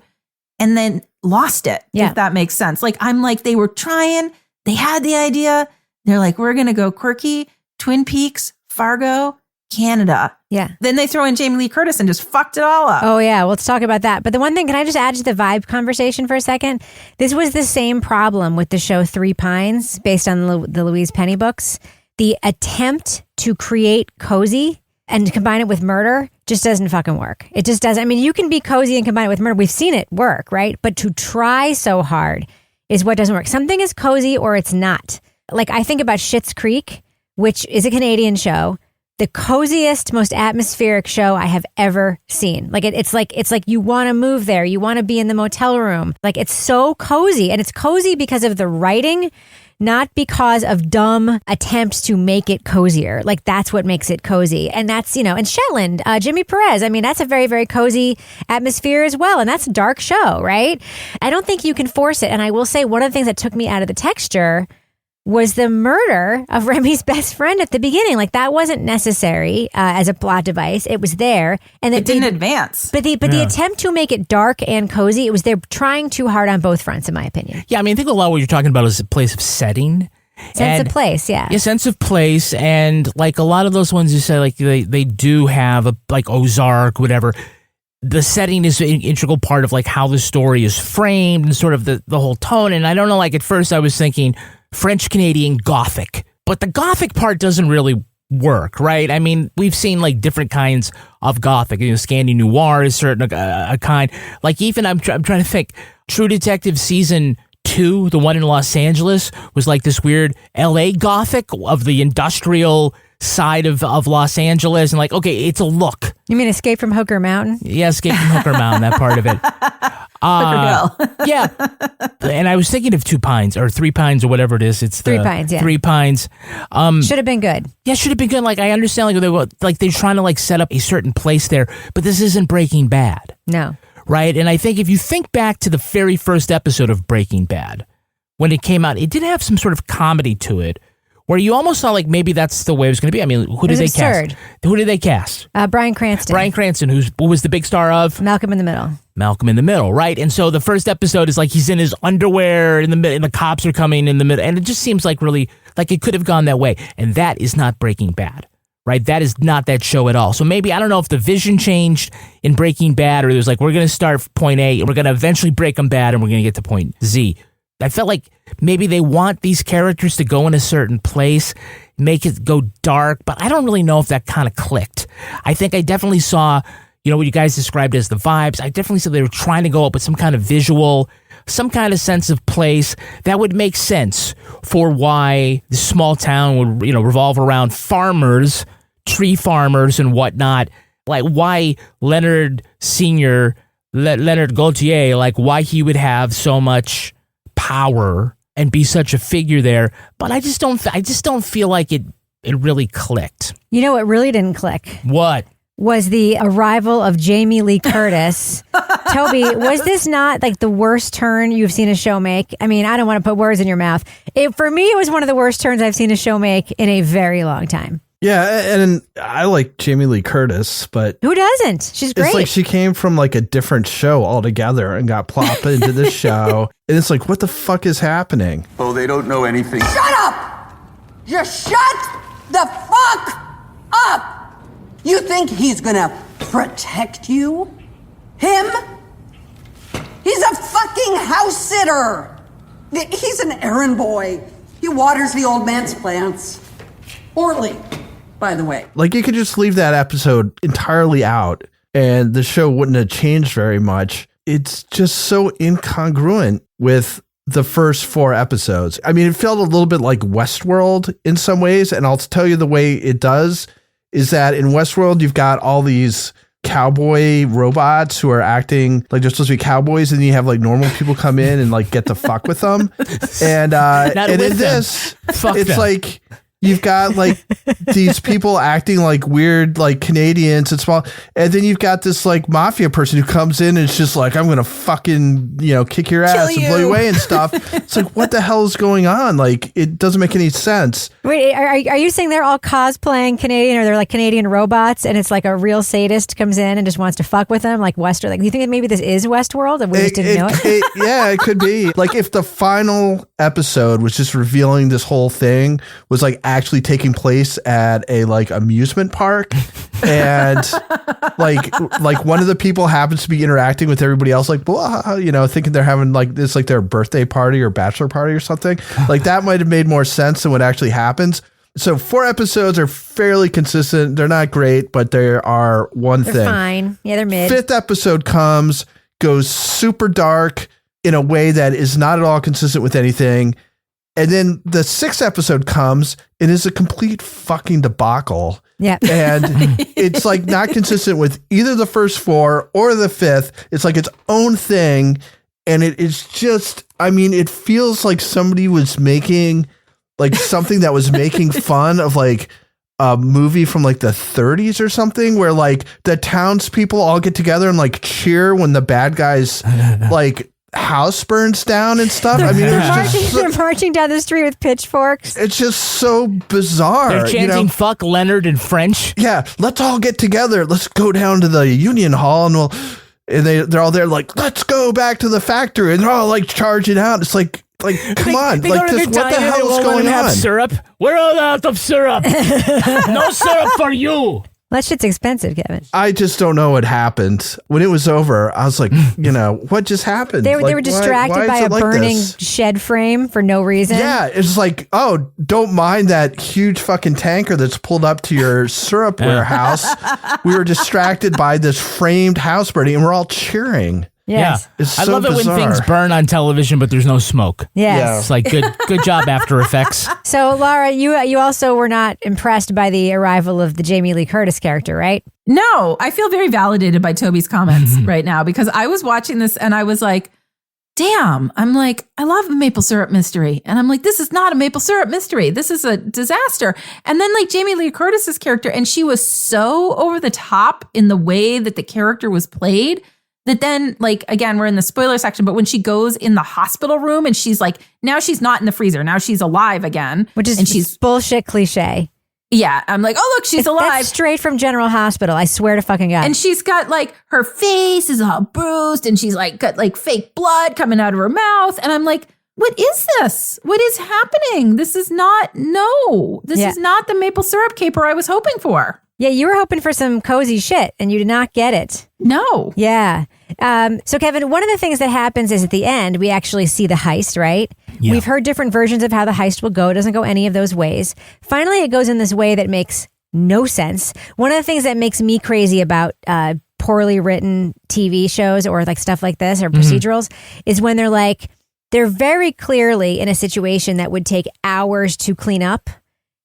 G: and then lost it, if that makes sense. Like, I'm like, they were trying, they had the idea. They're like, we're going to go quirky, Twin Peaks, Fargo, Canada.
D: Yeah.
G: Then they throw in Jamie Lee Curtis and just fucked it all up.
D: Oh, yeah. Well, let's talk about that. But the one thing, can I just add to the vibe conversation for a second? This was the same problem with the show Three Pines, based on the Louise Penny books. The attempt to create cozy and combine it with murder just doesn't fucking work. It just doesn't. I mean, you can be cozy and combine it with murder. We've seen it work, right? But to try so hard is what doesn't work. Something is cozy or it's not. Like I think about Schitt's Creek, which is a Canadian show, the coziest, most atmospheric show I have ever seen. Like it's like you want to move there. You want to be in the motel room. Like it's so cozy, and it's cozy because of the writing, not because of dumb attempts to make it cozier. Like that's what makes it cozy. And that's, and Shetland, Jimmy Perez, I mean, that's a very, very cozy atmosphere as well. And that's a dark show, right? I don't think you can force it. And I will say one of the things that took me out of the texture was the murder of Remy's best friend at the beginning. Like that wasn't necessary as a plot device. It was there, and
G: it didn't advance.
D: But the attempt to make it dark and cozy, they're trying too hard on both fronts, in my opinion.
E: Yeah, I mean, I think a lot of what you're talking about is a place of setting.
D: Sense of place, yeah.
E: Yeah, sense of place, and like a lot of those ones you say, like they do have like Ozark, whatever. The setting is an integral part of like how the story is framed and sort of the whole tone. And I don't know, like at first I was thinking French-Canadian Gothic, but the Gothic part doesn't really work, right? I mean, we've seen like different kinds of Gothic. Scandi Noir is certain a kind. Like even I'm trying to think, True Detective season 2, the one in Los Angeles, was like this weird LA Gothic of the industrial side of Los Angeles, and like, okay, it's a look.
D: You mean Escape from Hooker Mountain?
E: Yeah, Escape from Hooker Mountain, that part of it. Yeah. And I was thinking of 2 Pines or 3 Pines or whatever it is. It's
D: 3 Pines, yeah.
E: 3 Pines.
D: Should have been good.
E: Yeah, should have been good. Like I understand like they're trying to like set up a certain place there, but this isn't Breaking Bad.
D: No.
E: Right? And I think if you think back to the very first episode of Breaking Bad, when it came out, it did have some sort of comedy to it, where you almost saw like maybe that's the way it was going to be. I mean, who did they cast? Who did they cast?
D: Bryan Cranston.
E: Bryan Cranston, who was the big star of?
D: Malcolm in the Middle.
E: Malcolm in the Middle, right? And so the first episode is like he's in his underwear in the middle, and the cops are coming in the middle, and it just seems like really like it could have gone that way. And that is not Breaking Bad, right? That is not that show at all. So maybe, I don't know if the vision changed in Breaking Bad, or there's like, we're going to start point A, and we're going to eventually break them bad, and we're going to get to point Z. I felt like maybe they want these characters to go in a certain place, make it go dark, but I don't really know if that kind of clicked. I think I definitely saw, what you guys described as the vibes. I definitely said they were trying to go up with some kind of visual, some kind of sense of place that would make sense for why the small town would, revolve around farmers, tree farmers and whatnot. Like why Leonard Gaultier, like why he would have so much power and be such a figure there, but I just don't feel like it really clicked.
D: You know what really didn't click?
E: What?
D: Was the arrival of Jamie Lee Curtis. Toby, was this not like the worst turn you've seen a show make? I mean, I don't want to put words in your mouth. For me, it was one of the worst turns I've seen a show make in a very long time.
F: Yeah, and I like Jamie Lee Curtis, but
D: who doesn't? She's great.
F: It's like she came from like a different show altogether and got plopped into this show. And it's like, what the fuck is happening?
J: Oh, they don't know anything.
L: Shut up! Just shut the fuck up! You think he's gonna protect you? Him? He's a fucking house sitter! He's an errand boy. He waters the old man's plants. Poorly, by the way.
F: Like, you could just leave that episode entirely out and the show wouldn't have changed very much. It's just so incongruent with the first 4 episodes. I mean, it felt a little bit like Westworld in some ways, and I'll tell you the way it does is that in Westworld, you've got all these cowboy robots who are acting like they're supposed to be cowboys, and then you have like normal people come in and like get the fuck with them. And in this, it's like you've got like these people acting like weird, like Canadians and small. And then you've got this like mafia person who comes in and it's just like, I'm going to fucking, kick your ass and blow you away and stuff. It's like, what the hell is going on? Like, it doesn't make any sense.
D: Wait, are you saying they're all cosplaying Canadian, or they're like Canadian robots, and it's like a real sadist comes in and just wants to fuck with them, like Westworld? Like, do you think that maybe this is Westworld and we just didn't know it?
F: Yeah, it could be. Like, if the final episode was just revealing this whole thing was like actually taking place at a like amusement park, and like one of the people happens to be interacting with everybody else, like, thinking they're having like this, like their birthday party or bachelor party or something, like that might have made more sense than what actually happens. So 4 episodes are fairly consistent. They're not great, but they are one thing.
D: They're fine. Yeah, they're mid.
F: 5th episode comes, goes super dark in a way that is not at all consistent with anything. And then the 6th episode comes and is a complete fucking debacle.
D: Yeah.
F: And it's like not consistent with either the first 4 or the 5th. It's like its own thing. And it is just, I mean, it feels like somebody was making like something that was making fun of like a movie from like the 30s or something, where like the townspeople all get together and like cheer when the bad guys like house burns down and stuff. I mean,
D: they're marching down the street with pitchforks.
F: It's just so bizarre.
E: They're chanting "fuck Leonard" in French.
F: Yeah, let's all get together. Let's go down to the Union Hall and they're all there like, let's go back to the factory, and they're all like charging out. It's like come on,
E: they
F: like this, what the hell is going on?
E: Syrup? We're all out of syrup. No syrup for you.
D: That shit's expensive, Kevin.
F: I just don't know what happened. When it was over, I was like, what just happened?
D: They were distracted by a burning shed frame for no reason.
F: Yeah, it's like, oh, don't mind that huge fucking tanker that's pulled up to your syrup warehouse. We were distracted by this framed house burning, and we're all cheering.
D: Yes.
F: Yeah, it's
E: I
F: so
E: love it
F: bizarre.
E: when things burn on television, but there's no smoke.
D: Yes.
E: It's like good job, After Effects.
D: So, Laura, you also were not impressed by the arrival of the Jamie Lee Curtis character, right?
G: No, I feel very validated by Toby's comments right now, because I was watching this and I was like, damn, I'm like, I love a maple syrup mystery. And I'm like, this is not a maple syrup mystery. This is a disaster. And then like Jamie Lee Curtis's character, and she was so over the top in the way that the character was played, that then, like, again, we're in the spoiler section, but when she goes in the hospital room and she's like, now she's not in the freezer. Now she's alive again.
D: Which is she's bullshit cliche.
G: Yeah. I'm like, oh, look, she's alive.
D: That's straight from General Hospital. I swear to fucking God.
G: And she's got like, her face is all bruised and she's like, got like fake blood coming out of her mouth. And I'm like, what is this? What is happening? This is not, this is not the maple syrup caper I was hoping for.
D: Yeah, you were hoping for some cozy shit, and you did not get it.
G: No.
D: Yeah. So, Kevin, one of the things that happens is at the end, we actually see the heist, right? Yeah. We've heard different versions of how the heist will go. It doesn't go any of those ways. Finally, it goes in this way that makes no sense. One of the things that makes me crazy about poorly written TV shows or like stuff like this or procedurals is when they're very clearly in a situation that would take hours to clean up.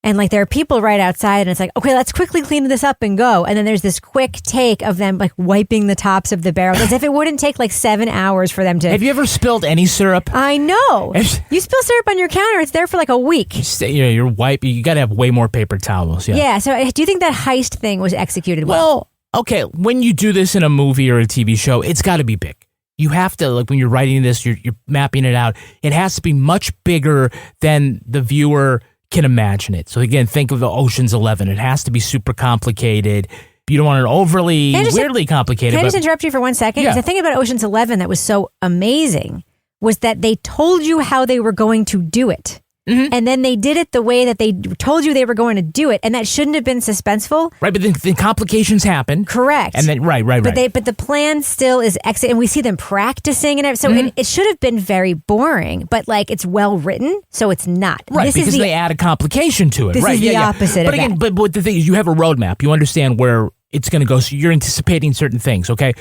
D: And like there are people right outside and it's like, okay, let's quickly clean this up and go. And then there's this quick take of them like wiping the tops of the barrels as if it wouldn't take like 7 hours for them to.
E: Have you ever spilled any syrup?
D: I know. You spill syrup on your counter, it's there for like a week.
E: You're wiping. You got to have way more paper towels.
D: Yeah. So do you think that heist thing was executed well?
E: Well, okay. When you do this in a movie or a TV show, it's got to be big. You have to, like when you're writing this, you're mapping it out. It has to be much bigger than the viewer can imagine it. So again, think of the Ocean's 11. It has to be super complicated. You don't want it overly, weirdly complicated.
D: Can I just interrupt you for 1 second? Because the thing about Ocean's 11 that was so amazing was that they told you how they were going to do it. Mm-hmm. And then they did it the way that they told you they were going to do it. And that shouldn't have been suspenseful.
E: Right, but then complications happen.
D: Correct.
E: And then, right.
D: But the plan still is exit, and we see them practicing and everything. So it should have been very boring, but like it's well written, so it's not.
E: Right, because they add a complication to it.
D: This is the opposite
E: but
D: of
E: again,
D: that.
E: But the thing is, you have a roadmap. You understand where it's going to go. So you're anticipating certain things, okay?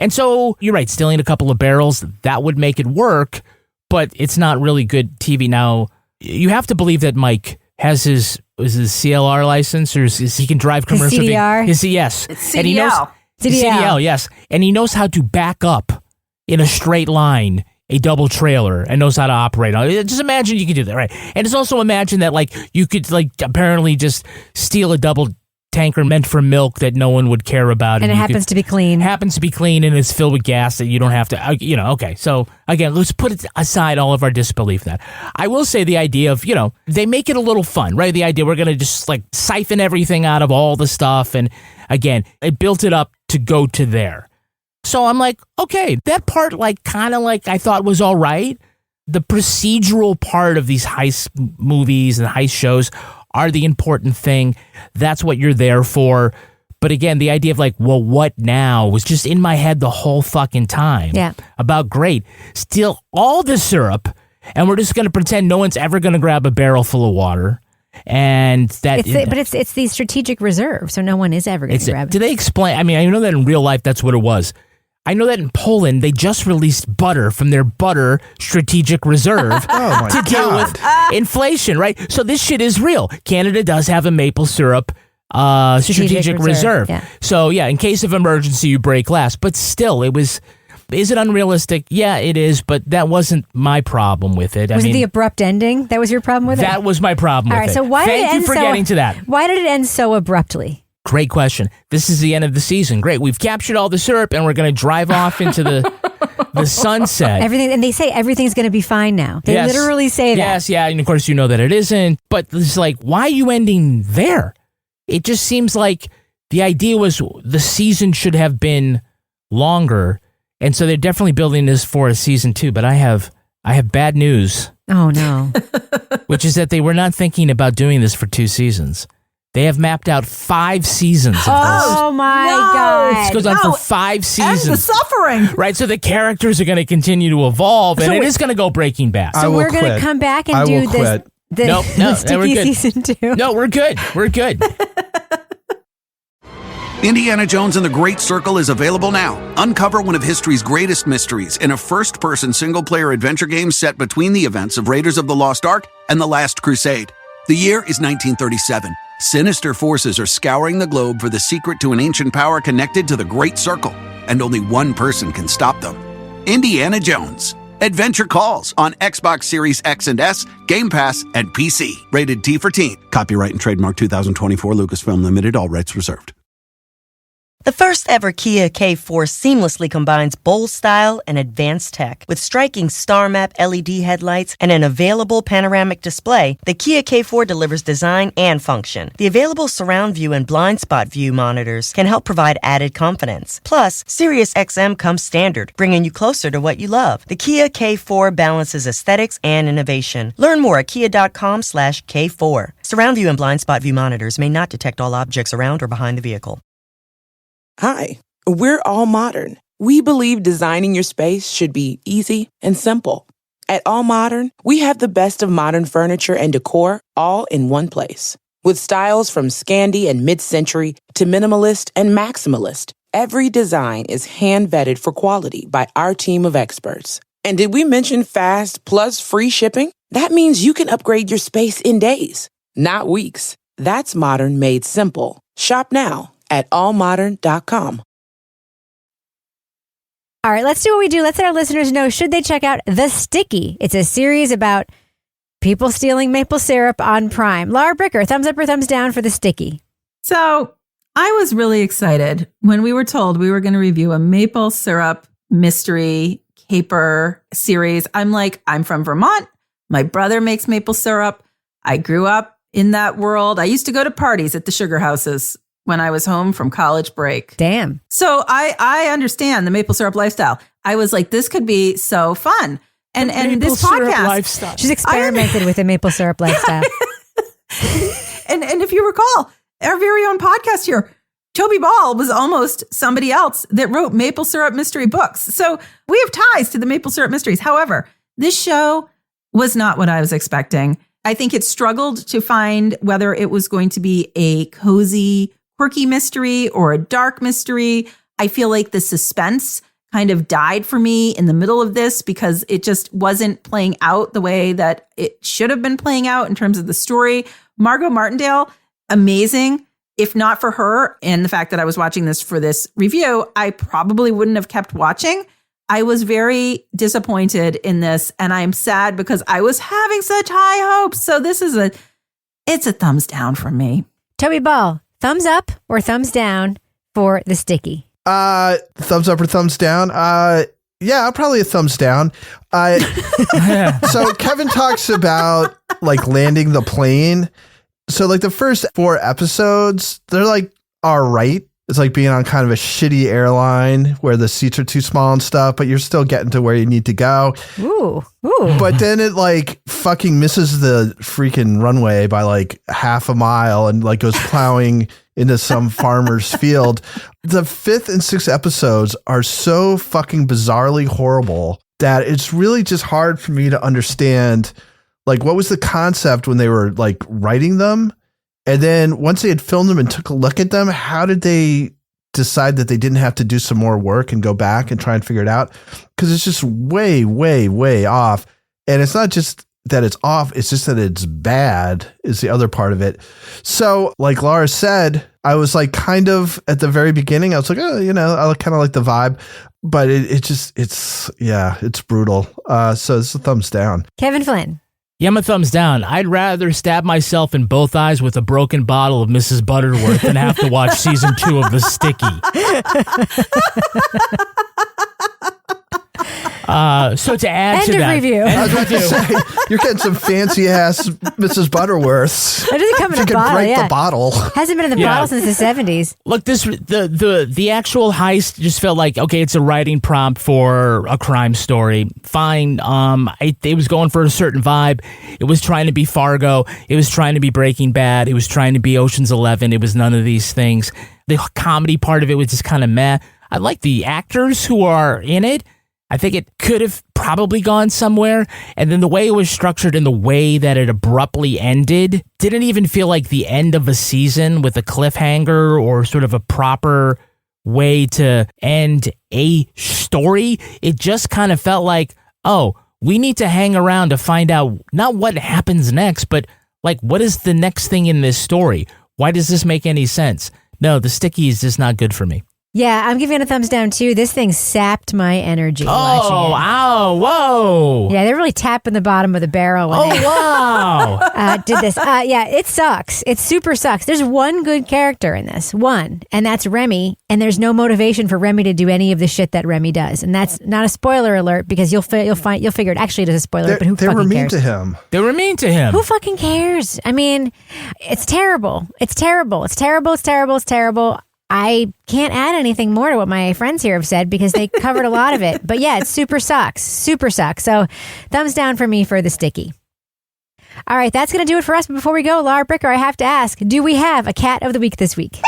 E: And so you're right, stealing a couple of barrels, that would make it work, but it's not really good TV. Now, you have to believe that Mike has his CLR license, or he can drive commercial
D: CDR?
E: Yes.
G: It's CDL.
E: And he knows, CDL, yes. And he knows how to back up in a straight line a double trailer and knows how to operate on it. Just imagine you could do that, right? And it's also imagine that like you could like apparently just steal a double tanker meant for milk that no one would care about.
D: And it happens to be clean.
E: Happens to be clean and it's filled with gas that you don't have to, okay. So again, let's put aside all of our disbelief in that. I will say the idea of, they make it a little fun, right? The idea we're going to just like siphon everything out of all the stuff. And again, it built it up to go to there. So I'm like, okay, that part like kind of like I thought was all right. The procedural part of these heist movies and heist shows are the important thing. That's what you're there for. But again, the idea of like, well, what now was just in my head the whole fucking time.
D: Yeah.
E: About great. Steal all the syrup, and we're just going to pretend no one's ever going to grab a barrel full of water. And that,
D: it's the strategic reserve, so no one is ever going to grab it.
E: Do they explain? I mean, I know that in real life that's what it was. I know that in Poland they just released butter from their butter strategic reserve to deal with inflation, right? So this shit is real. Canada does have a maple syrup strategic reserve. Yeah. So yeah, in case of emergency, you break glass. But still, is it unrealistic? Yeah, it is, but that wasn't my problem with it.
D: Was it the abrupt ending? That was your problem with it?
E: That was my problem with it.
D: All right, so why did it end
E: Thank you for getting to that.
D: Why did it end so abruptly?
E: Great question. This is the end of the season. Great. We've captured all the syrup and we're going to drive off into the sunset.
D: And they say everything's going to be fine now. They literally say that.
E: Yes, yeah. And of course, you know that it isn't. But it's like, why are you ending there? It just seems like the idea was the season should have been longer. And so they're definitely building this for a season 2. But I have bad news.
D: Oh, no.
E: Which is that they were not thinking about doing this for 2 seasons. They have mapped out 5 seasons of this.
D: Oh my God.
E: This goes on for 5 seasons.
G: And the suffering.
E: Right, so the characters are going to continue to evolve, and it is going to go Breaking Bad.
D: So we're going to come back and do this. The sticky season 2.
E: No, we're good. We're good.
M: Indiana Jones and the Great Circle is available now. Uncover one of history's greatest mysteries in a first-person single-player adventure game set between the events of Raiders of the Lost Ark and The Last Crusade. The year is 1937. Sinister forces are scouring the globe for the secret to an ancient power connected to the Great Circle, and only one person can stop them. Indiana Jones. Adventure Calls on Xbox Series X and S, Game Pass, and PC. Rated T for Teen. Copyright and trademark 2024 Lucasfilm Limited. All rights reserved.
A: The first ever Kia K4 seamlessly combines bold style and advanced tech. With striking star map LED headlights and an available panoramic display, the Kia K4 delivers design and function. The available surround view and blind spot view monitors can help provide added confidence. Plus, Sirius XM comes standard, bringing you closer to what you love. The Kia K4 balances aesthetics and innovation. Learn more at kia.com/K4. Surround view and blind spot view monitors may not detect all objects around or behind the vehicle.
N: Hi, we're All Modern. We believe designing your space should be easy and simple. At All Modern, we have the best of modern furniture and decor all in one place. With styles from Scandi and mid-century to minimalist and maximalist, every design is hand-vetted for quality by our team of experts. And did we mention fast plus free shipping? That means you can upgrade your space in days, not weeks. That's modern made simple. Shop now at allmodern.com.
D: All right, let's do what we do. Let's let our listeners know, should they check out The Sticky? It's a series about people stealing maple syrup on Prime. Laura Bricker, thumbs up or thumbs down for The Sticky?
G: So I was really excited when we were told we were going to review a maple syrup mystery caper series. I'm from Vermont. My brother makes maple syrup. I grew up in that world. I used to go to parties at the sugar houses when I was home from college break.
D: Damn.
G: So I understand the maple syrup lifestyle. I was like, this could be so fun. And this podcast
E: lifestyle.
D: She's experimented with the maple syrup lifestyle.
G: And if you recall, our very own podcast here, Toby Ball was almost somebody else that wrote maple syrup mystery books. So we have ties to the maple syrup mysteries. However, this show was not what I was expecting. I think it struggled to find whether it was going to be a cozy, quirky mystery or a dark mystery. I feel like the suspense kind of died for me in the middle of this because it just wasn't playing out the way that it should have been playing out in terms of the story. Margo Martindale, amazing. If not for her and the fact that I was watching this for this review, I probably wouldn't have kept watching. I was very disappointed in this, and I'm sad because I was having such high hopes. So this is it's a thumbs down for me.
D: Toby Ball, thumbs up or thumbs down for The Sticky?
F: Thumbs up or thumbs down? Yeah, probably a thumbs down. So Kevin talks about like landing the plane. So like the first 4 episodes, they're like, all right. It's like being on kind of a shitty airline where the seats are too small and stuff, but you're still getting to where you need to go.
D: Ooh.
F: But then it like fucking misses the freaking runway by like half a mile and like goes plowing into some farmer's field. The 5th and 6th episodes are so fucking bizarrely horrible that it's really just hard for me to understand Like, what was the concept when they were like writing them? And then once they had filmed them and took a look at them, how did they decide that they didn't have to do some more work and go back and try and figure it out? Because it's just way, way, way off. And it's not just that it's off, it's just that it's bad is the other part of it. So like Laura said, I was like kind of at the very beginning, I was like, oh, you know, I kind of like the vibe, but it's brutal. So it's a thumbs down.
D: Kevin Flynn.
E: Yeah, I'm a thumbs down. I'd rather stab myself in both eyes with a broken bottle of Mrs. Butterworth than have to watch season 2 of The Sticky. So to add to that,
D: review.
F: I was about to say, you're getting some fancy ass Mrs. Butterworths.
D: It doesn't come in a bottle.
F: Break the bottle.
D: Hasn't been in the bottle since the 70s.
E: Look, the actual heist just felt like, okay, it's a writing prompt for a crime story. Fine. It was going for a certain vibe. It was trying to be Fargo. It was trying to be Breaking Bad. It was trying to be Ocean's 11. It was none of these things. The comedy part of it was just kind of meh. I like the actors who are in it. I think it could have probably gone somewhere. And then the way it was structured and the way that it abruptly ended didn't even feel like the end of a season with a cliffhanger or sort of a proper way to end a story. It just kind of felt like, oh, we need to hang around to find out not what happens next, but like, what is the next thing in this story? Why does this make any sense? No, The Sticky is just not good for me.
D: Yeah, I'm giving it a thumbs down too. This thing sapped my energy.
E: Oh, wow, whoa.
D: Yeah, they're really tapping the bottom of the barrel. When
E: wow.
D: Did this. Yeah, it sucks. It super sucks. There's one good character in this, and that's Remy. And there's no motivation for Remy to do any of the shit that Remy does. And that's not a spoiler alert because you'll figure it. Actually, it is a spoiler, but who fucking cares?
F: They were mean to him.
E: They were mean to him.
D: Who fucking cares? I mean, it's terrible. It's terrible. It's terrible. It's terrible. It's terrible. I can't add anything more to what my friends here have said because they covered a lot of it. But yeah, it super sucks. Super sucks. So thumbs down for me for The Sticky. All right, that's going to do it for us. But before we go, Laura Bricker, I have to ask, do we have a cat of the week this week?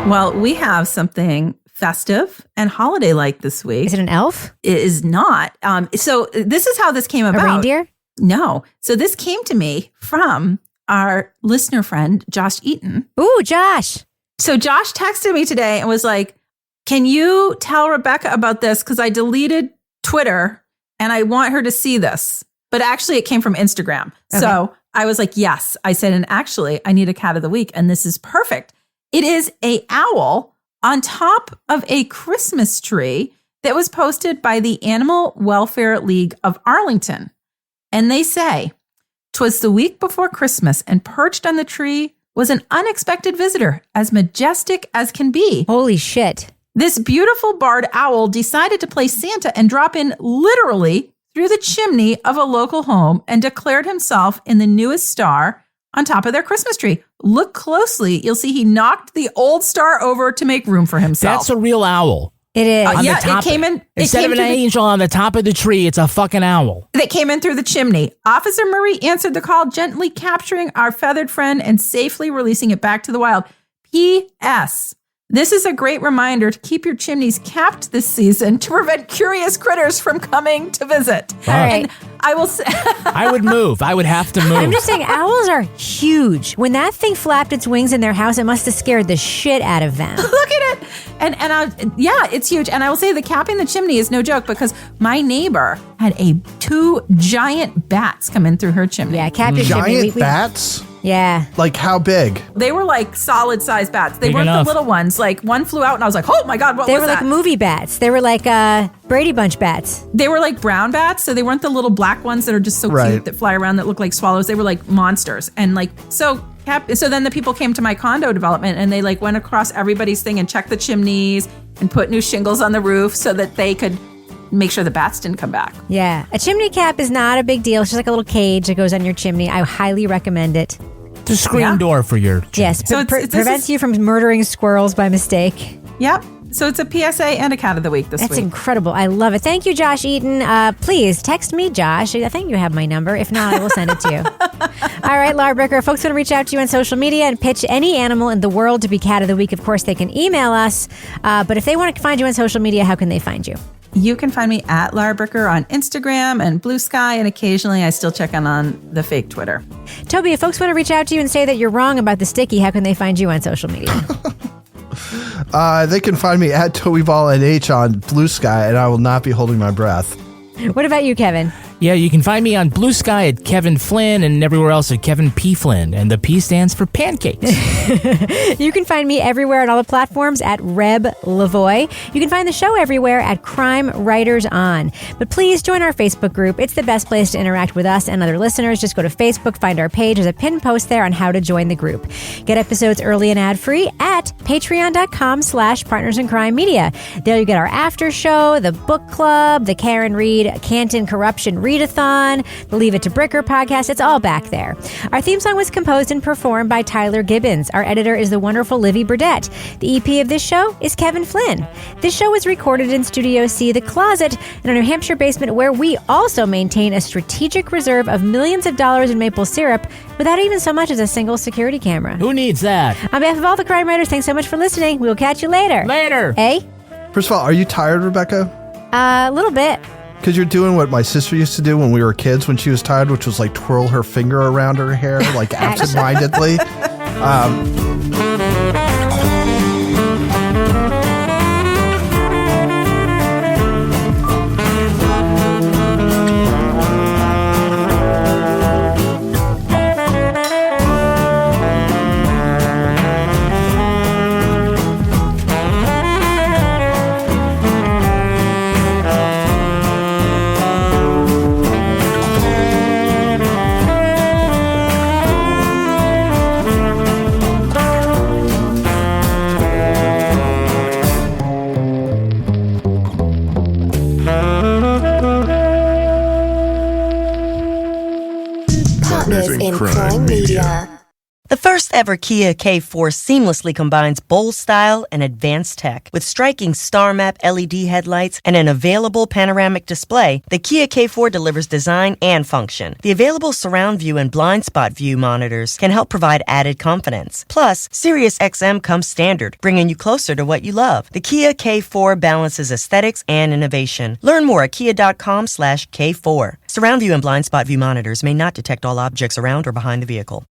G: Well, we have something festive and holiday-like this week.
D: Is it an elf?
G: It is not. So this is how this came about.
D: A reindeer?
G: No. So this came to me from our listener friend, Josh Eaton.
D: Ooh, Josh.
G: So Josh texted me today and was like, can you tell Rebecca about this? Because I deleted Twitter and I want her to see this. But actually it came from Instagram. Okay. So I was like, yes. I said, and actually I need a cat of the week. And this is perfect. It is a owl on top of a Christmas tree that was posted by the Animal Welfare League of Arlington. And they say, 'twas the week before Christmas and perched on the tree was an unexpected visitor, as majestic as can be.
D: Holy shit.
G: This beautiful barred owl decided to play Santa and drop in literally through the chimney of a local home and declared himself in the newest star on top of their Christmas tree. Look closely. You'll see he knocked the old star over to make room for himself.
E: That's a real owl.
D: It is.
G: It came in.
E: Instead of an angel on the top of the tree, it's a fucking owl.
G: That came in through the chimney. Officer Murray answered the call, gently capturing our feathered friend and safely releasing it back to the wild. P.S. This is a great reminder to keep your chimneys capped this season to prevent curious critters from coming to visit.
D: All right.
G: And I will say,
E: I would move. I would have to move.
D: I'm just saying, owls are huge. When that thing flapped its wings in their house, it must have scared the shit out of them.
G: Look at it. Yeah, it's huge. And I will say the capping the chimney is no joke because my neighbor had 2 giant bats come in through her chimney.
D: Yeah, cap your chimney.
F: Giant bats?
D: Yeah.
F: Like how big?
G: They were like solid sized bats. They
E: Big
G: weren't
E: enough.
G: the little ones. Like one flew out and I was like, oh my God, what
D: They
G: was
D: were
G: that?
D: like movie bats. They were like Brady Bunch bats.
G: They were like brown bats. So they weren't the little black ones that are just so
F: Right.
G: cute that fly around that look like swallows. They were like monsters. And like, so then the people came to my condo development and they like went across everybody's thing and checked the chimneys and put new shingles on the roof so that they could make sure the bats didn't come back.
D: Yeah. A chimney cap is not a big deal. It's just like a little cage that goes on your chimney. I highly recommend it.
E: It's a screen door for your chimney.
D: Yes.
G: So
D: prevents you from murdering squirrels by mistake.
G: Yep. So it's a PSA and a cat of the week this
D: That's
G: week.
D: incredible. I love it. Thank you, Josh Eaton. Please text me, Josh. I think you have my number. If not, I will send it to you. All right, Laura Bricker. If folks want to reach out to you on social media and pitch any animal in the world to be cat of the week, of course, they can email us. But if they want to find you on social media, how can they find you?
G: You can find me at Lara Bricker on Instagram and Blue Sky, and occasionally I still check on the fake Twitter.
D: Toby, if folks want to reach out to you and say that you're wrong about the sticky, how can they find you on social media?
F: They can find me at TobyBallNH on Blue Sky, and I will not be holding my breath.
D: What about you, Kevin?
E: Yeah, you can find me on Blue Sky at Kevin Flynn and everywhere else at Kevin P. Flynn. And the P stands for pancakes.
D: You can find me everywhere on all the platforms at Reb Lavoie. You can find the show everywhere at Crime Writers On. But please join our Facebook group. It's the best place to interact with us and other listeners. Just go to Facebook, find our page. There's a pinned post there on how to join the group. Get episodes early and ad-free at patreon.com/Partners in Crime Media. There you get our after show, the book club, the Karen Reed Canton Corruption Readathon, the Leave It to Bricker podcast. It's all back there. Our theme song was composed and performed by Tyler Gibbons. Our editor is the wonderful Livy Burdett. The EP of this show is Kevin Flynn. This show was recorded in Studio C, The Closet, in a New Hampshire basement where we also maintain a strategic reserve of millions of dollars in maple syrup without even so much as a single security camera.
E: Who needs that?
D: On behalf of all the crime writers, thanks so much for listening. We will catch you later.
E: Later.
D: Hey?
F: First of all, are you tired, Rebecca?
D: A little bit.
F: Because you're doing what my sister used to do when we were kids when she was tired, which was like twirl her finger around her hair, like absentmindedly.
C: in crime media.
A: The first ever Kia K4 seamlessly combines bold style and advanced tech. With striking star map LED headlights and an available panoramic display, the Kia K4 delivers design and function. The available surround view and blind spot view monitors can help provide added confidence. Plus, Sirius XM comes standard, bringing you closer to what you love. The Kia K4 balances aesthetics and innovation. Learn more at kia.com/K4. Surround view and blind spot view monitors may not detect all objects around or behind the vehicle.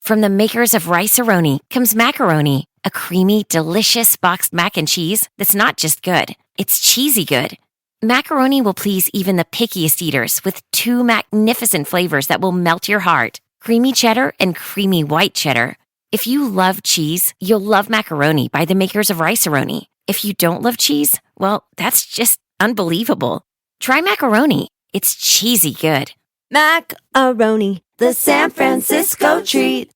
O: From the makers of Rice-A-Roni comes Macaroni, a creamy, delicious boxed mac and cheese that's not just good, it's cheesy good. Macaroni will please even the pickiest eaters with two magnificent flavors that will melt your heart, creamy cheddar and creamy white cheddar. If you love cheese, you'll love Macaroni by the makers of Rice-A-Roni. If you don't love cheese, well, that's just unbelievable. Try Macaroni. It's cheesy good.
P: Macaroni, the San Francisco treat.